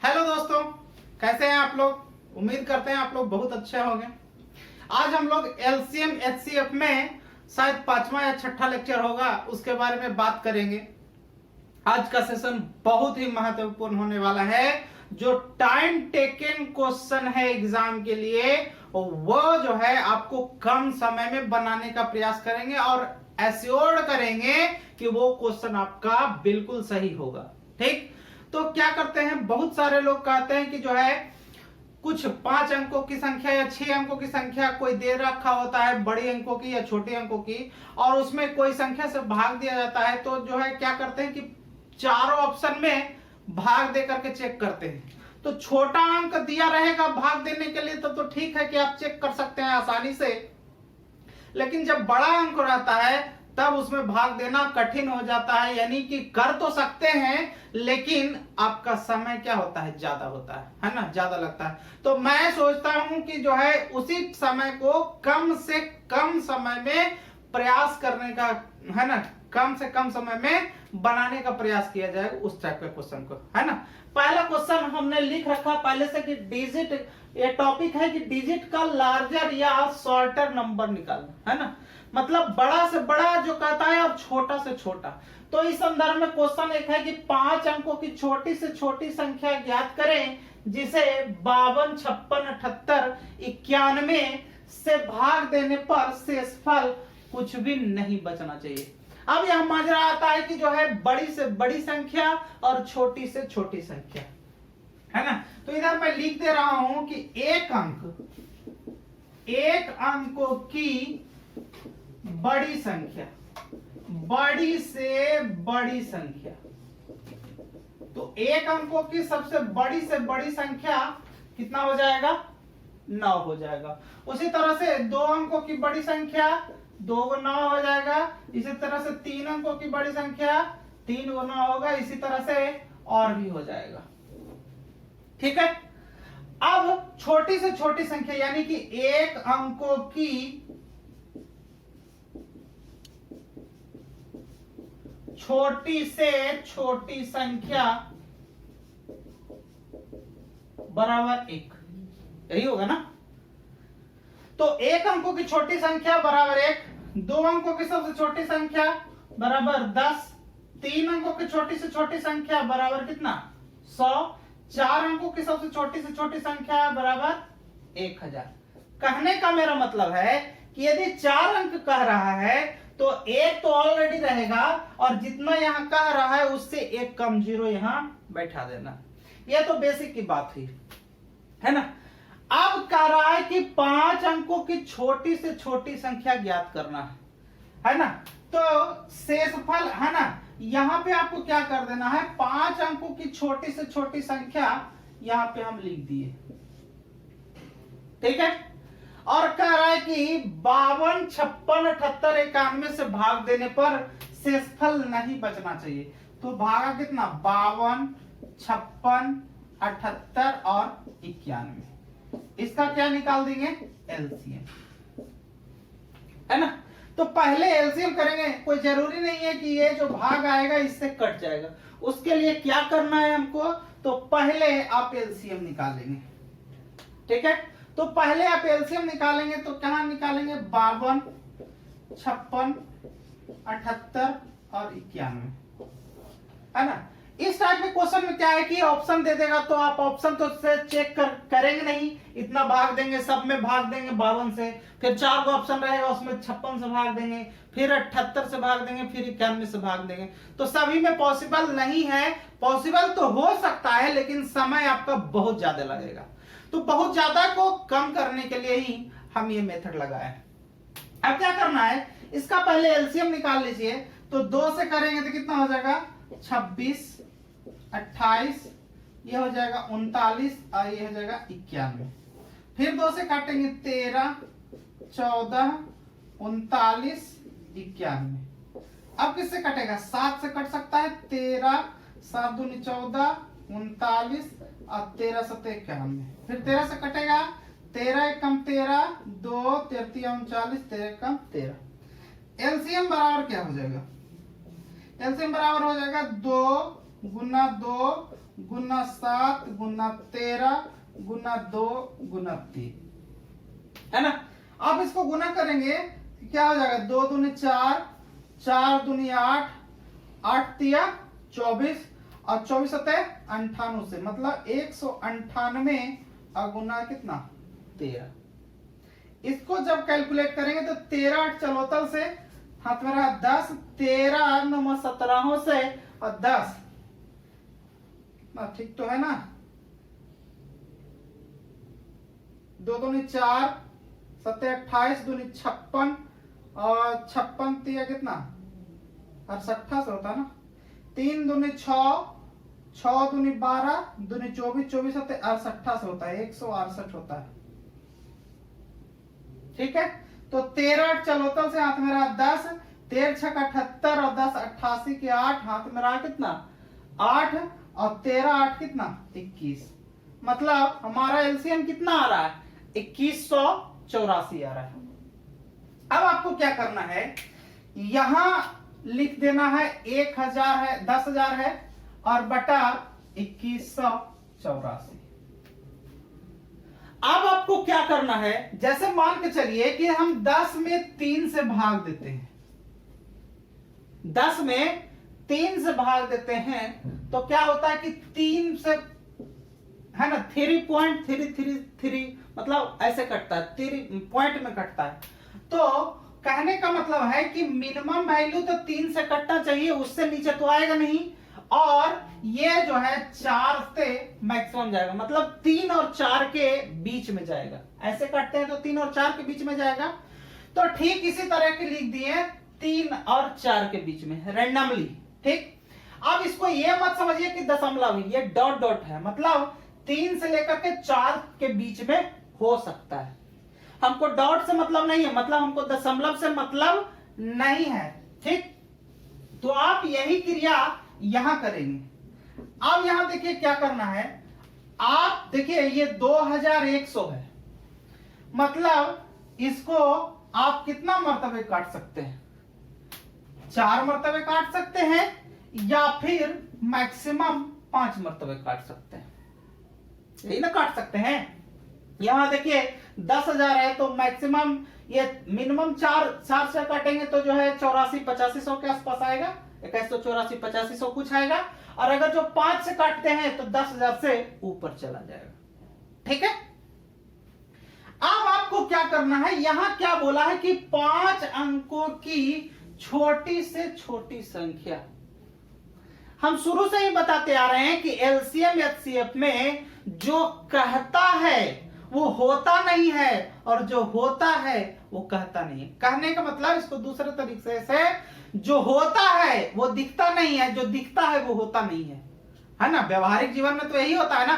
Hello दोस्तों, कैसे हैं आप लोग। उम्मीद करते हैं आप लोग बहुत अच्छे होंगे। आज हम लोग एलसीएम एचसीएफ में शायद 5वां या 6ठा लेक्चर होगा, उसके बारे में बात करेंगे। आज का सेशन बहुत ही महत्वपूर्ण होने वाला है। जो टाइम टेकन क्वेश्चन है एग्जाम के लिए, वो जो है आपको कम समय में बनाने का प्रयास करेंगे और एश्योर्ड करेंगे कि वो क्वेश्चन आपका बिल्कुल सही होगा। ठीक, तो क्या करते हैं, बहुत सारे लोग कहते हैं कि जो है कुछ 5 अंकों की संख्या या 6 अंकों की संख्या कोई दे रखा होता है, बड़ी अंकों की या छोटे अंकों की, और उसमें कोई संख्या से भाग दिया जाता है। तो जो है क्या करते हैं कि चारों ऑप्शन में भाग दे करके चेक करते हैं। तो छोटा अंक दिया रहेगा भाग देने के लिए तो ठीक है कि आप चेक कर सकते हैं आसानी से, लेकिन जब बड़ा अंक रहता है तब उसमें भाग देना कठिन हो जाता है। यानी कि कर तो सकते हैं लेकिन आपका समय क्या होता है, ज्यादा होता है ना, ज्यादा लगता है। तो मैं सोचता हूं कि जो है उसी समय को कम से कम समय में प्रयास करने का है ना, कम से कम समय में बनाने का प्रयास किया जाए उस टाइप के क्वेश्चन को, है ना। पहला क्वेश्चन हमने लिख रखा पहले से कि डिजिट, ये टॉपिक है कि डिजिट का लार्जर या शॉर्टर नंबर निकालना, है ना। मतलब बड़ा से बड़ा जो कहता है और छोटा से छोटा। तो इस संदर्भ में क्वेश्चन एक है कि 5 अंकों की छोटी से छोटी संख्या ज्ञात करें जिसे 52, 56, 78, 91 से भाग देने पर शेषफल कुछ भी नहीं बचना चाहिए। अब यह माजरा आता है कि जो है बड़ी से बड़ी संख्या और छोटी से छोटी संख्या, है ना। तो इधर मैं लिख दे रहा हूं कि एक अंकों की बड़ी संख्या, बड़ी से बड़ी संख्या, तो एक अंकों की सबसे बड़ी से बड़ी संख्या कितना हो जाएगा, 9 हो जाएगा। उसी तरह से 2 अंकों की बड़ी संख्या 2 को 9 हो जाएगा। इसी तरह से 3 अंकों की बड़ी संख्या 3 को 9 होगा। इसी तरह से और भी हो जाएगा। ठीक है। अब छोटी से छोटी संख्या यानी कि एक अंकों की छोटी से छोटी संख्या बराबर 1, यही होगा ना। तो एक अंकों की छोटी संख्या बराबर 1, 2 अंकों की सबसे छोटी संख्या बराबर 10, 3 अंकों की छोटी से छोटी संख्या बराबर कितना, 100, 4 अंकों की सबसे छोटी से छोटी संख्या बराबर 1000। कहने का मेरा मतलब है कि यदि 4 अंक कह रहा है तो एक तो ऑलरेडी रहेगा और जितना यहां कह रहा है उससे एक कम जीरो यहां बैठा देना। यह तो बेसिक की बात हुई, है ना। अब कह रहा है कि 5 अंकों की छोटी से छोटी संख्या ज्ञात करना है ना। तो शेषफल, है ना, यहां पे आपको क्या कर देना है, 5 अंकों की छोटी से छोटी संख्या यहां पे हम लिख दिए। ठीक है। और कह रहा है कि 52, 56, 78, 91 से भाग देने पर शेषफल नहीं बचना चाहिए। तो भागा कितना, 52, 56, 78 और 91। इसका क्या निकाल देंगे, एलसीएम, है ना। तो पहले एलसीएम करेंगे, कोई जरूरी नहीं है कि ये जो भाग आएगा इससे कट जाएगा। उसके लिए क्या करना है हमको, तो पहले आप एलसीएम निकालेंगे। ठीक है। तो पहले आप एलसीएम निकालेंगे तो कहां निकालेंगे, 52, 56, 78 और 91, है ना। इस टाइप के क्वेश्चन में क्या है कि ऑप्शन दे देगा तो आप ऑप्शन तो से चेक करेंगे नहीं, इतना भाग देंगे, सब में भाग देंगे 52 से, फिर 4 को ऑप्शन रहेगा उसमें 56 से भाग देंगे, फिर 78 से भाग देंगे, फिर 91 से भाग देंगे। तो सभी में पॉसिबल नहीं है। पॉसिबल तो हो सकता है लेकिन समय आपका बहुत ज्यादा लगेगा। तो बहुत ज्यादा को कम करने के लिए ही हम ये मेथड लगाए। अब क्या करना है, इसका पहले एलसीएम निकाल लीजिए। तो 2 से करेंगे तो कितना हो जाएगा, 26, 28, ये हो जाएगा 39 और ये हो जाएगा 91। फिर 2 से काटेंगे 13, 14, 39, 91। अब किससे कटेगा, 7 से कट सकता है, 13, 7 दूनी 14, 39 और 13 7 91। फिर 13 से कटेगा, 13 एकम 13, 2 13 39, 13 एकम 13। एलसीएम बराबर क्या हो जाएगा, एलसीएम बराबर हो जाएगा 2 गुना 2 गुना 7 गुना 13 गुना 2 गुना 3, है ना। अब इसको गुना करेंगे क्या हो जाएगा, 2 दूनी 4, 4 दूनी 8, 8 तिया 24 और 24 होते 98 से, मतलब 198 और गुना कितना 13। इसको जब कैलकुलेट करेंगे तो 13 8 चलोतल से हाथ में रहा 10, 13 9 17 से और 10, ठीक तो है ना। 2 दूनी 4, 7 28 दूनी 56 और 56 तिया कितना 68 से होता है ना। 3 दूनी 6, 6 दूनी 12 दूनी 24, 24 होते 68 से होता है, 168 होता है। ठीक है, तो 13 8 चलोतल से हाथ में रहा 10, 13 6 78 और 10 88 के 8, हाथ में रहा कितना 8 और 13 8 कितना 21, मतलब हमारा एलसीएम कितना आ रहा है 2184 आ रहा है। अब आपको क्या करना है, यहां लिख देना है 1000 है, 10,000 है और बटा 2184। अब आपको क्या करना है, जैसे मान के चलिए कि हम 10 में 3 से भाग देते हैं, 10 में 3 से भाग देते हैं तो क्या होता है कि 3 से है ना 3.333, मतलब ऐसे कटता है, 3 पॉइंट में कटता है। तो कहने का मतलब है कि मिनिमम वैल्यू तो 3 से कटना चाहिए, उससे नीचे तो आएगा नहीं, और ये जो है 4 से मैक्सिमम जाएगा, मतलब 3 और 4 के बीच में जाएगा। ऐसे काटते हैं तो 3 और 4 के बीच में जाएगा। तो ठीक इसी तरह के लिख दिए 3 और 4 के बीच में रैंडमली। ठीक, अब इसको ये मत समझिए कि दशमलव, ये डॉट डॉट है, मतलब 3 से लेकर के 4 के बीच में हो सकता है। हमको डॉट से मतलब नहीं है, मतलब हमको दशमलव से मतलब नहीं है। ठीक, तो आप यही क्रिया यहां करेंगे। अब यहां देखिए क्या करना है, आप देखिए ये 2100 है, मतलब इसको आप कितना मर्तबे काट सकते हैं, 4 मर्तबे काट सकते हैं या फिर मैक्सिमम 5 मर्तबे काट सकते हैं, यही ना काट सकते हैं। यहां देखिए 10,000 है तो मैक्सिमम ये मिनिमम 4 से काटेंगे तो जो है 84-85 के आसपास आएगा, 2184-85 कुछ आएगा, और अगर जो 5 से काटते हैं तो 10,000 से ऊपर चला जाएगा। ठीक है, अब आपको क्या करना है, यहां क्या बोला है कि 5 अंकों की छोटी से छोटी संख्या। हम शुरू से ही बताते आ रहे हैं कि एलसीएम एचसीएफ में जो कहता है वो होता नहीं है और जो होता है वो कहता नहीं है। कहने का मतलब, इसको दूसरे तरीके से, जो होता है वो दिखता नहीं है, जो दिखता है वो होता नहीं है ना। व्यवहारिक जीवन में तो यही होता है ना।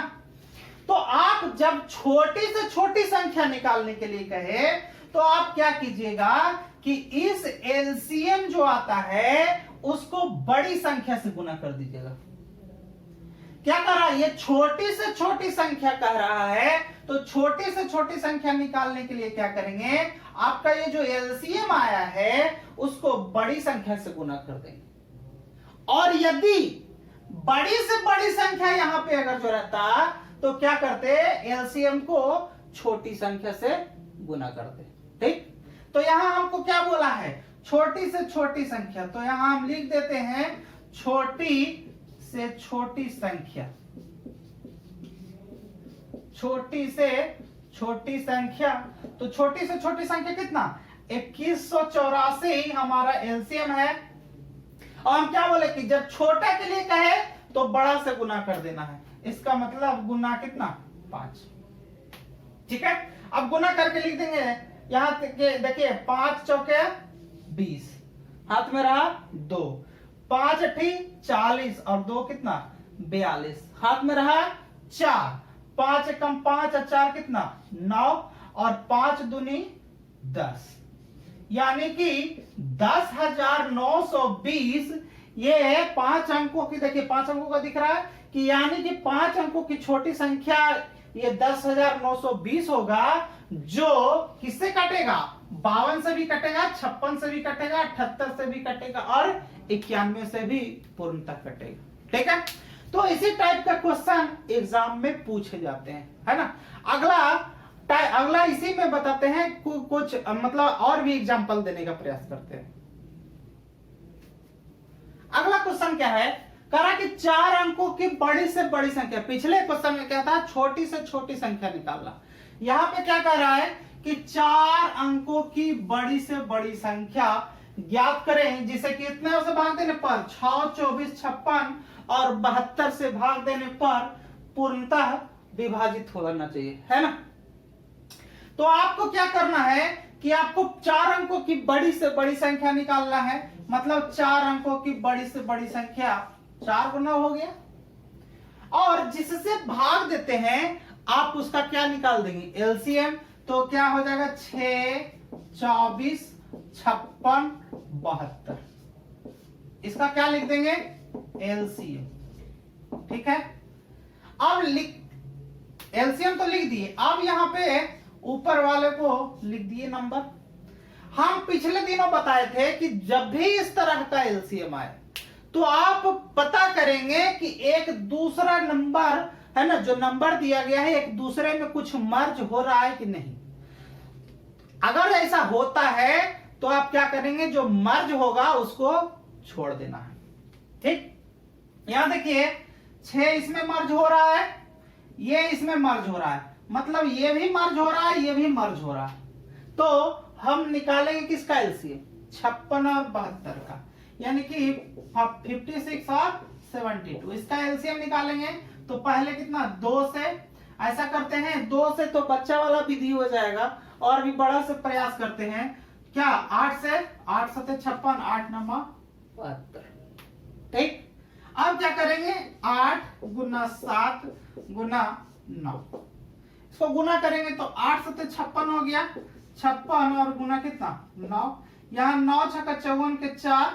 तो आप जब छोटी से छोटी संख्या निकालने के लिए कहे तो आप क्या कीजिएगा कि इस एलसीएम जो आता है उसको बड़ी संख्या से गुना कर दीजिएगा। क्या कर रहा है, ये छोटी से छोटी संख्या कह रहा है, तो छोटी से छोटी संख्या निकालने के लिए क्या करेंगे, आपका ये जो एलसीएम आया है उसको बड़ी संख्या से गुना कर देंगे। और यदि बड़ी से बड़ी संख्या यहां पे अगर जो रहता तो क्या करते, एलसीएम को छोटी संख्या से गुना करते। ठीक, तो यहां हमको क्या बोला है, छोटी से छोटी संख्या, तो यहां हम लिख देते हैं छोटी से छोटी संख्या, छोटी से छोटी संख्या। तो छोटी से छोटी संख्या कितना 2184 हमारा एलसीएम है। और हम क्या बोले कि जब छोटा के लिए कहे तो बड़ा से गुना कर देना है, इसका मतलब गुना कितना 5। ठीक है, अब गुना करके लिख देंगे, यहां देखिए 5 चौके 20, हाथ में रहा 2, 5 अठी 40 और 2 कितना 42, हाथ में रहा 4, 5 कम 5 और 4 कितना 9 और 5 दूनी 10, यानी कि 10,920। ये 5 अंकों की, देखिए 5 अंकों का दिख रहा है कि यानी कि 5 अंकों की छोटी संख्या ये 10,920 होगा, जो किससे कटेगा, 52 से भी कटेगा, 56 से भी कटेगा, 78 से भी कटेगा और 91 से भी पूर्णतः कटेगा। ठीक है, तो इसी टाइप का क्वेश्चन एग्जाम में पूछे जाते हैं, है ना। अगला इसी में बताते हैं कुछ मतलब और भी एग्जांपल देने का प्रयास करते हैं। अगला क्वेश्चन क्या है, करा कि 4 अंकों की बड़ी से बड़ी संख्या, पिछले क्वेश्चन में क्या था, छोटी से छोटी संख्या निकालना। यहां पे क्या कर रहा है कि 4 अंकों की बड़ी से बड़ी संख्या ज्ञात करें, जिसे कितने से भाग देने पर 6, 24, 56 और 72 से भाग देने पर पूर्णतः विभाजित होना चाहिए, है ना। तो आपको क्या करना है कि आपको 4 अंकों की बड़ी से बड़ी संख्या निकालना है, मतलब 4 अंकों की बड़ी से बड़ी संख्या 4 गुना हो गया, और जिससे भाग देते हैं आप उसका क्या निकाल देंगे, एलसीएम। तो क्या हो जाएगा 6, 24, 56, 72, इसका क्या लिख देंगे, एलसीएम। ठीक है, अब एलसीएम तो लिख दिए, अब यहां पे ऊपर वाले को लिख दिए नंबर। हम पिछले दिनों बताए थे कि जब भी इस तरह का एलसीएम आए तो आप पता करेंगे कि एक दूसरा नंबर है ना, जो नंबर दिया गया है एक दूसरे में कुछ मर्ज हो रहा है कि नहीं। अगर ऐसा होता है तो आप क्या करेंगे, जो मर्ज होगा उसको छोड़ देना है। ठीक, यहां देखिए 6 इसमें मर्ज हो रहा है, ये इसमें मर्ज हो रहा है, मतलब ये भी मर्ज हो रहा है, ये भी मर्ज हो रहा है। तो हम निकालेंगे किसका एलसीएम, 56 और 72 का, यानी कि 56 और 72, इसका एलसीएम निकालेंगे। तो पहले कितना, 2 से, ऐसा करते हैं 2 से तो बच्चा वाला विधि हो जाएगा, और भी बड़ा से प्रयास करते हैं क्या, 8 से, 8 7 56, 8 9 72। ठीक, अब क्या करेंगे, 8 गुना 7 गुना 9, इसको गुना करेंगे तो 8 7 56 हो गया, 56 और गुना कितना 9, यहाँ 9 6 54 के 4,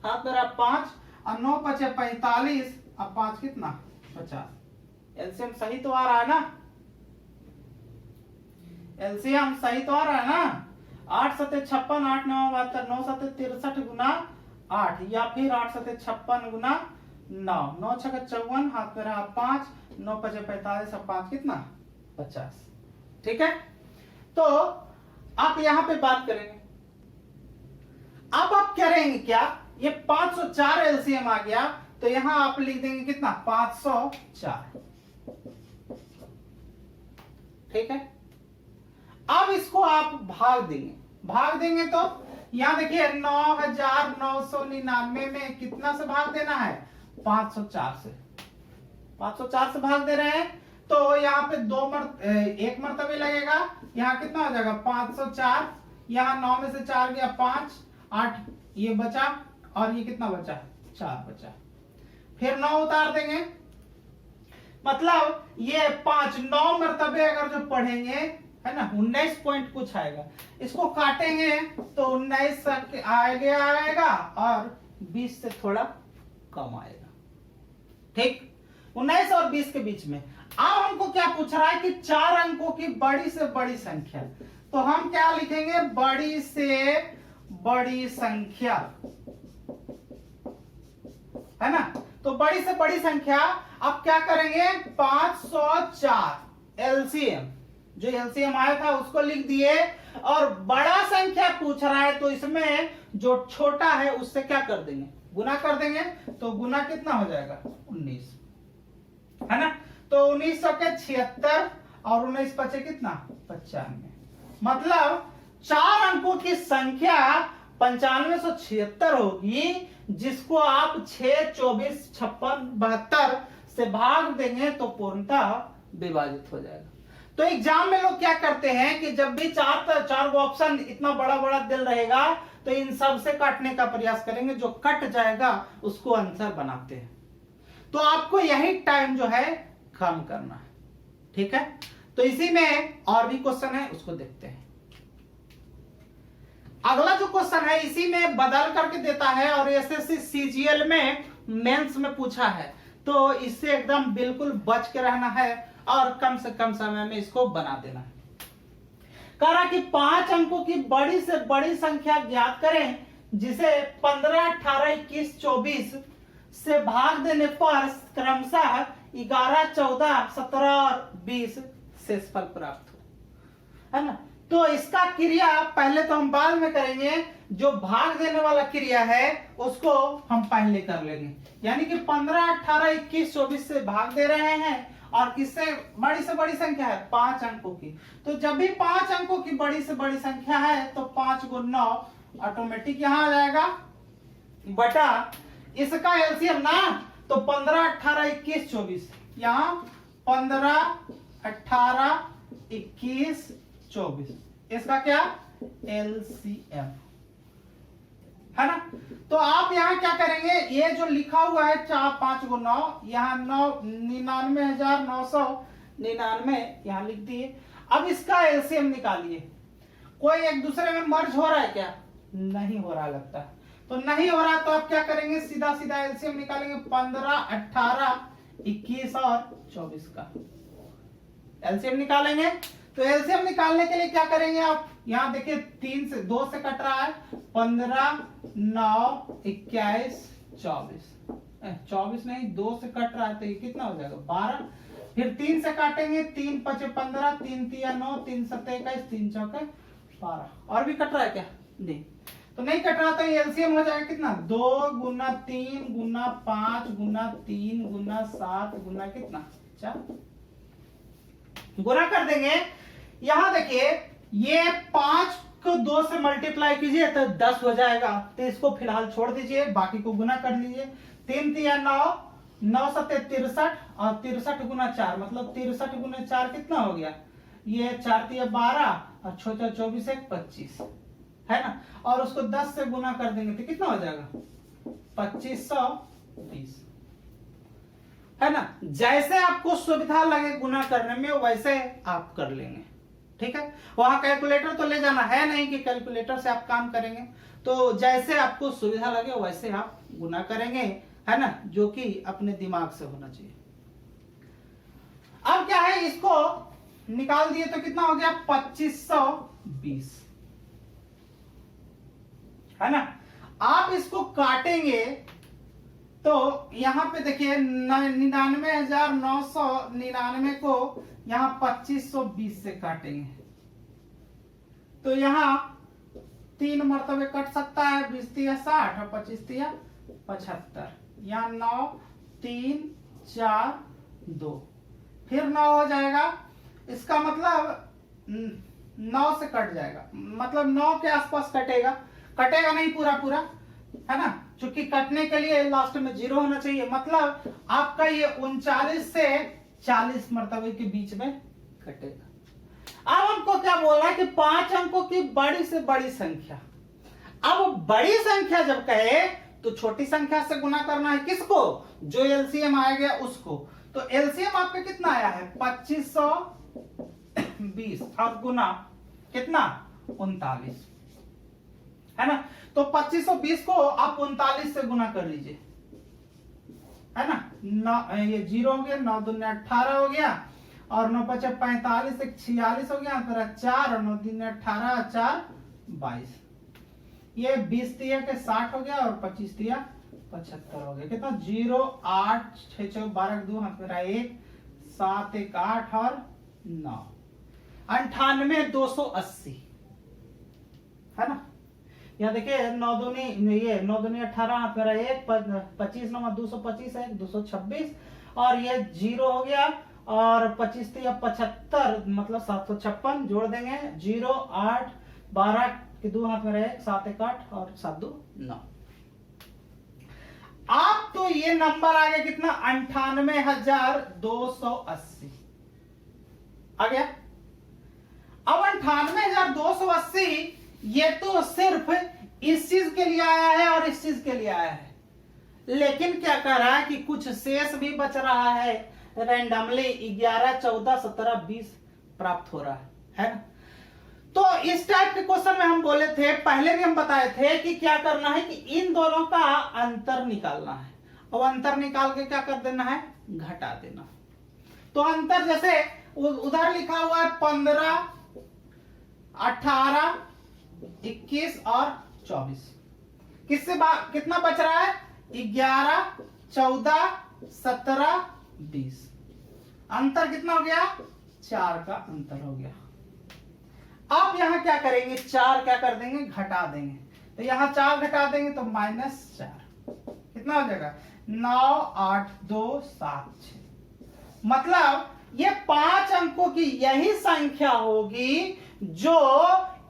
हाथ मेरा 5 और 9 5 45 और 5 कितना 50। एलसीएम सही तो आ रहा है ना, एलसीएम सही तो आ रहा है ना। 8 7 56, 8 9 72, 9 7 63 गुना 8, या फिर 8 7 56 गुना 9, 9 6 54, हाथ में रहा 5, 9 5 45 और 5 कितना 50। ठीक है, तो आप यहां पे बात करेंगे। अब आप करेंगे क्या, ये 504 एलसीएम आ गया, तो यहां आप लिख देंगे कितना 504। ठीक है, अब इसको आप भाग देंगे तो यहां देखिए 9999 में कितना से भाग देना है, 504 से, 504 से भाग दे रहे हैं। तो यहाँ पे एक मर्तबे लगेगा, यहाँ कितना हो जाएगा 504, यहाँ 9 में से 4 गया 5, 8 ये बचा, और ये कितना बचा 4 बचा, फिर 9 उतार देंगे, मतलब ये 5 9 मर्तबे अगर जो पढ़ेंगे है ना, 19 पॉइंट कुछ आएगा, इसको काटेंगे तो 19 आएगा और 20 से थोड़ा कम आएगा। ठीक, 19 और 20 के बीच में। अब हमको क्या पूछ रहा है कि 4 अंकों की बड़ी से बड़ी संख्या, तो हम क्या लिखेंगे, बड़ी से बड़ी संख्या, है ना। तो बड़ी से बड़ी संख्या, अब क्या करेंगे 504 एलसीएम, जो एलसीएम आया था उसको लिख दिए, और बड़ा संख्या पूछ रहा है तो इसमें जो छोटा है उससे क्या कर देंगे, गुना कर देंगे। तो गुना कितना हो जाएगा 19, है ना। तो 1900 के 76 और 19 बचे कितना 95, मतलब 4 अंकों की संख्या 9576 होगी, जिसको आप 6 24 56 72 से भाग देंगे तो पूर्णतः विभाजित हो जाएगा। तो एग्जाम में लोग क्या करते हैं कि जब भी चार गो ऑप्शन इतना बड़ा बड़ा दिल रहेगा तो इन सब से काटने का प्रयास करेंगे, जो कट जाएगा उसको आंसर बनाते हैं। तो आपको यही टाइम जो है कम करना है। ठीक है, तो इसी में और भी क्वेश्चन है, उसको देखते हैं। अगला जो क्वेश्चन है इसी में बदल करके देता है, और एसएससी सीजीएल में मेंस में पूछा है, तो इससे एकदम बिल्कुल बच के रहना है और कम से कम समय में इसको बना देना है। कह रहा कि 5 अंकों की बड़ी से बड़ी संख्या ज्ञात करें, जिसे 15 18 21 24 से भाग देने पर क्रमशः 11, 14, 17 और 20 शेषफल प्राप्त हो, है ना। तो इसका क्रिया पहले तो हम बाद में करेंगे, जो भाग देने वाला क्रिया है उसको हम पहले कर लेंगे। यानी कि 15, 18, 21, 24 से भाग दे रहे हैं और किससे बड़ी से बड़ी संख्या है 5 अंकों की। तो जब भी 5 अंकों की बड़ी से बड़ी संख्या है तो 5 × 9 ऑटोमेटिक यहां आ जाएगा बटा इसका एलसीएम ना, तो 15, 18, 21, 24, यहां 15, 18, 21, 24, इसका क्या एलसीएम है ना। तो आप यहां क्या करेंगे, ये जो लिखा हुआ है 5 × 9, यहां 99,999 यहां लिख दिए। अब इसका एलसीएम निकालिए। कोई एक दूसरे में मर्ज हो रहा है क्या? नहीं हो रहा लगता। तो नहीं हो रहा तो आप क्या करेंगे, सीधा सीधा एलसीएम निकालेंगे 15, 18, 21 और 24 का एलसीएम निकालेंगे। तो एलसीएम निकालने के लिए क्या करेंगे आप, यहां देखिए 3 से 2 से कट रहा है, 15, 9, 21, 24, 24 नहीं 2 से कट रहा है तो ये कितना हो जाएगा 12। फिर 3 से काटेंगे, 3 × 5 = 15, 3 × 3 = 9, 3 × 7 = 21, 3 × 4 = 12। और भी कट रहा है क्या? नहीं। तो नहीं कट रहा तो ये एलसीएम हो जाएगा कितना, 2 × 3 × 5 × 3 × 7 × कितना 4, गुना कर देंगे। यहां देखिए ये 5 को 2 से मल्टीप्लाई कीजिए तो 10 हो जाएगा, तो इसको फिलहाल छोड़ दीजिए, बाकी को गुना कर लीजिए। 3 × 3 = 9, 9 × 7 = 63 और 63 × 4 मतलब 63 × 4 कितना हो गया, ये 4 × 3 = 12 और 6 × 24 = 25, है ना। और उसको 10 से गुना कर देंगे तो कितना हो जाएगा 2520, है ना। जैसे आपको सुविधा लगे गुना करने में वैसे आप कर लेंगे, ठीक है। वहां कैलकुलेटर तो ले जाना है नहीं कि कैलकुलेटर से आप काम करेंगे, तो जैसे आपको सुविधा लगे वैसे आप गुना करेंगे, है ना, जो कि अपने दिमाग से होना चाहिए। अब क्या है, इसको निकाल दिए तो कितना हो गया 2520, है ना। आप इसको काटेंगे तो यहां पे देखिए 99,999 को यहां 2520 से काटेंगे तो यहां 3 मरतबे कट सकता है, 20 × 60 और 25 × 75, यहां 9, 3, 4, 2, फिर 9 हो जाएगा। इसका मतलब 9 से कट जाएगा, मतलब 9 के आसपास कटेगा, कटेगा नहीं पूरा पूरा, है ना, क्योंकि कटने के लिए लास्ट में 0 होना चाहिए। मतलब आपका ये 39 से 40 मरतबे के बीच में कटेगा। अब हमको क्या बोल रहा है कि 5 अंकों की बड़ी से बड़ी संख्या। अब बड़ी संख्या जब कहे तो छोटी संख्या से गुना करना है, किसको, जो एलसीएम आएगा उसको। तो एलसीएम आपका कितना आया है 2520 और गुना कितना 39, है ना। तो 2520 को आप 39 से गुना कर लीजिए, है ना। ये 0 हो गया, 9 × 2 = 18 हो गया और 9 × 5 = 45, 1 46 हो गया, तेरा 4 और 9 × 3 = 18, 4 22, ये 20 × 3 = 60 हो गया और 25 × 3 = 75 हो गया। कितना 0, 8, 6, 4, 12, 2 हाथ मेरा 1, 7, 1, 8 और 9, 98,280, है ना। यहाँ देखिए 9 दूनी 18 हाथ मेरा 1, 25 9 225 है, 226 और ये 0 हो गया और 25 × 3 = 75 मतलब 756, जोड़ देंगे 0, 8, 12 के 2 हाथ मेरा 1, 7, 1, 8 और 7, 2, 9। आप तो ये नंबर आ गया कितना 98,280 आ गया। अब 98,280 ये तो सिर्फ इस चीज के लिए आया है और इस चीज के लिए आया है, लेकिन क्या कर रहा है कि कुछ शेष भी बच रहा है, रैंडमली 11, 14, 17, 20 प्राप्त हो रहा है ना। तो इस टाइप के क्वेश्चन में हम बोले थे, पहले भी हम बताए थे कि क्या करना है कि इन दोनों का अंतर निकालना है और अंतर निकाल के क्या कर देना है, घटा देना। तो अंतर जैसे उधर लिखा हुआ है 15, 18, 21 और 24, किससे कितना बच रहा है 11, 14, 17, 20। अंतर कितना हो गया? 4 का अंतर हो गया। अब यहां क्या करेंगे? 4 क्या कर देंगे? घटा देंगे। तो यहां 4 घटा देंगे तो -4 कितना हो जाएगा? 9, 8, 2, 7, 6। मतलब ये 5 अंकों की यही संख्या होगी जो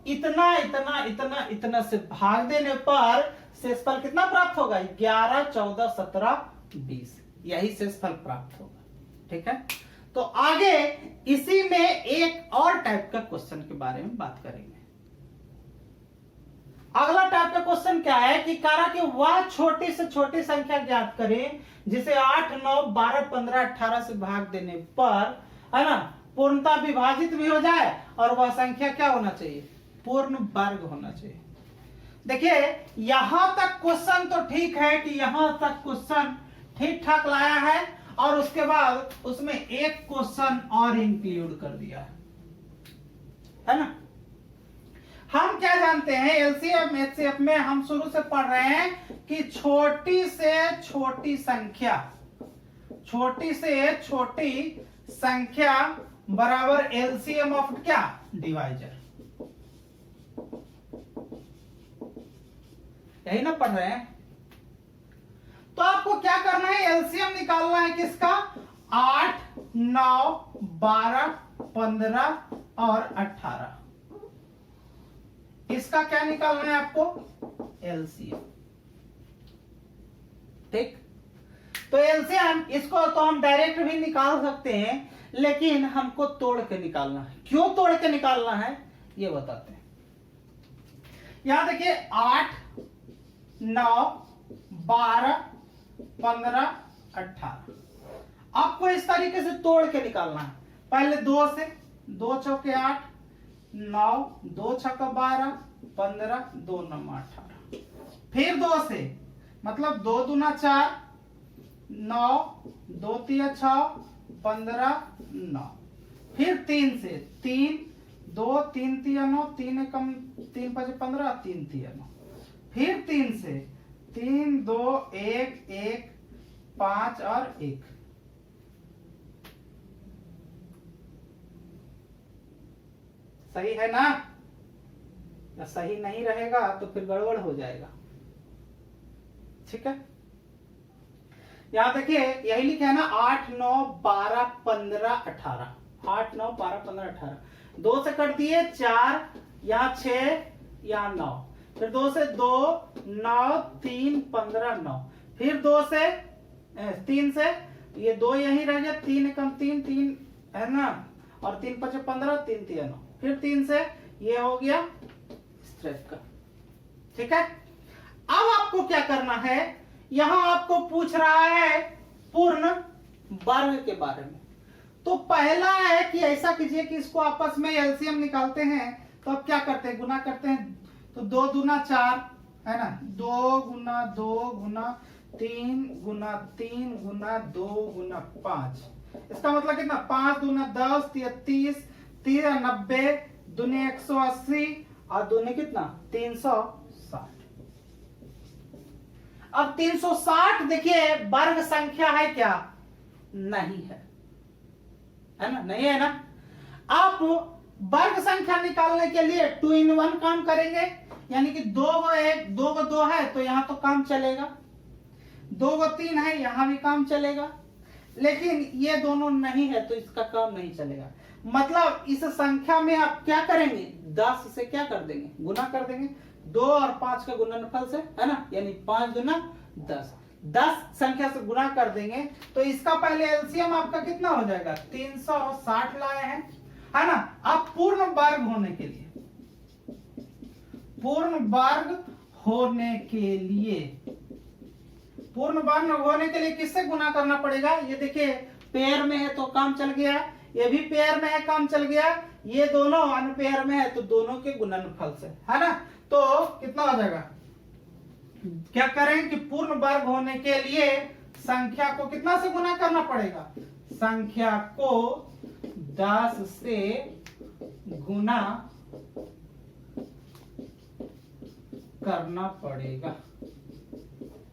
इतना इतना इतना इतना से भाग देने पर शेषफल कितना प्राप्त होगा? 11, 14, 17, 20। यही शेषफल प्राप्त होगा। ठीक है, तो आगे इसी में एक और टाइप का क्वेश्चन के बारे में बात करेंगे। अगला टाइप का क्वेश्चन क्या है कि करा कि वह छोटी से छोटी संख्या ज्ञात करें जिसे 8, 9, 12, 15, 18 से भाग देने पर, है ना, पूर्णता विभाजित भी हो जाए और वह संख्या क्या होना चाहिए? पूर्ण वर्ग होना चाहिए। देखिए यहां तक क्वेश्चन तो ठीक है कि यहां तक क्वेश्चन ठीक ठाक लाया है और उसके बाद उसमें एक क्वेश्चन और इंक्लूड कर दिया है ना। हम क्या जानते हैं? एलसीएम एचसीएफ में हम शुरू से पढ़ रहे हैं कि छोटी से छोटी संख्या, छोटी से छोटी संख्या बराबर एलसीएम ऑफ क्या? डिवाइजर। यही ना पढ़ रहे हैं। तो आपको क्या करना है? एलसीएम निकालना है किसका? 8, 9, 12, 15 और 18। इसका क्या निकालना है आपको? एलसीएम। ठीक, तो एलसीएम इसको तो हम डायरेक्ट भी निकाल सकते हैं, लेकिन हमको तोड़ के निकालना है। क्यों तोड़ के निकालना है ये बताते हैं। यहां देखिए 8, 9, 12, 15, 18। आपको इस तरीके से तोड़ के निकालना है। पहले 2 से, 2 चौके 8, 9, 2 छक्का 12, 15, 2 9 18। फिर 2 से, मतलब 2 दूना 4, 9, 2 तिया 6, 15, 9। फिर 3 से, 3, 2 3 तिया 9, 3 एकम 3 5 15, 3 तिया 9। फिर 3 से, 3 2 1 1 5 और 1। सही है ना? या सही नहीं रहेगा तो फिर गड़बड़ हो जाएगा। ठीक है, यहां देखिए यही लिखा है ना, 8 9 12 15 18। 8 9 12 15 18। 2 से कट दिए 4, यहाँ 6, यहाँ 9। फिर 2 से 2 9 3 15 9। फिर 2 से 3 से ये 2 यही रह गया, 3 एकम 3 3 है ना, और 3 5 15, 3 3 9। फिर 3 से ये हो गया इस टाइप का। ठीक है, अब आपको क्या करना है? यहां आपको पूछ रहा है पूर्ण वर्ग के बारे में। तो पहला है कि ऐसा कीजिए कि इसको आपस में एलसीएम निकालते हैं। तो अब क्या करते हैं? गुना करते हैं। तो 2 दूना 4 है ना, 2 गुना 2 गुना 3 गुना 3 गुना 2 गुना 5। इसका मतलब कितना? 5 दूना 10 30 3 90 दूने 180 और दूने कितना? 360। अब 360 देखिए वर्ग संख्या है क्या? नहीं है, है ना? नहीं है ना। आप वर्ग संख्या निकालने के लिए 2 in 1 काम करेंगे, यानी कि 2 को 1 2 को 2 है तो यहां तो काम चलेगा, 2 को 3 है यहां भी काम चलेगा, लेकिन ये दोनों नहीं है तो इसका काम नहीं चलेगा। मतलब इस संख्या में आप क्या करेंगे? 10 से क्या कर देंगे? गुना कर देंगे। 2 और 5 का गुणनफल से, है ना, यानी 5 दूना 10। 10 संख्या से गुना कर देंगे तो इसका पहले एलसीएम आपका कितना हो जाएगा? 360 लाए हैं, है ना। अब पूर्ण वर्ग होने के लिए, पूर्ण वर्ग होने के लिए, पूर्ण वर्ग होने के लिए किससे गुना करना पड़ेगा? ये देखिए पेयर में है तो काम चल गया, ये भी पेयर में है काम चल गया, ये दोनों अनपेयर में है तो दोनों के गुणनफल से, है ना। तो कितना हो जाएगा? क्या करें कि पूर्ण वर्ग होने के लिए संख्या को कितना से गुना करना पड़ेगा? संख्या को 10 से गुना करना पड़ेगा,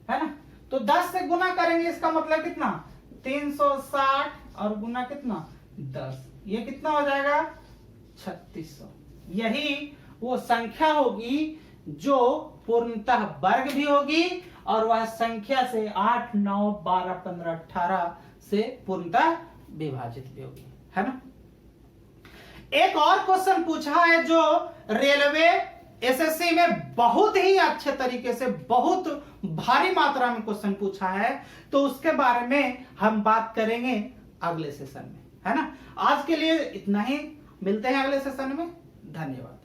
है ना। तो 10 से गुना करेंगे, इसका मतलब कितना 360 और गुना कितना 10, ये कितना हो जाएगा 3600। यही वो संख्या होगी जो पूर्णतः वर्ग भी होगी और वह संख्या से 8, 9, 12, 15, 18 से पूर्णतः विभाजित भी होगी, है ना। एक और क्वेश्चन पूछा है जो रेलवे एसएससी में बहुत ही अच्छे तरीके से, बहुत भारी मात्रा में क्वेश्चन पूछा है, तो उसके बारे में हम बात करेंगे अगले सेशन में, है ना। आज के लिए इतना ही, मिलते हैं अगले सेशन में, धन्यवाद।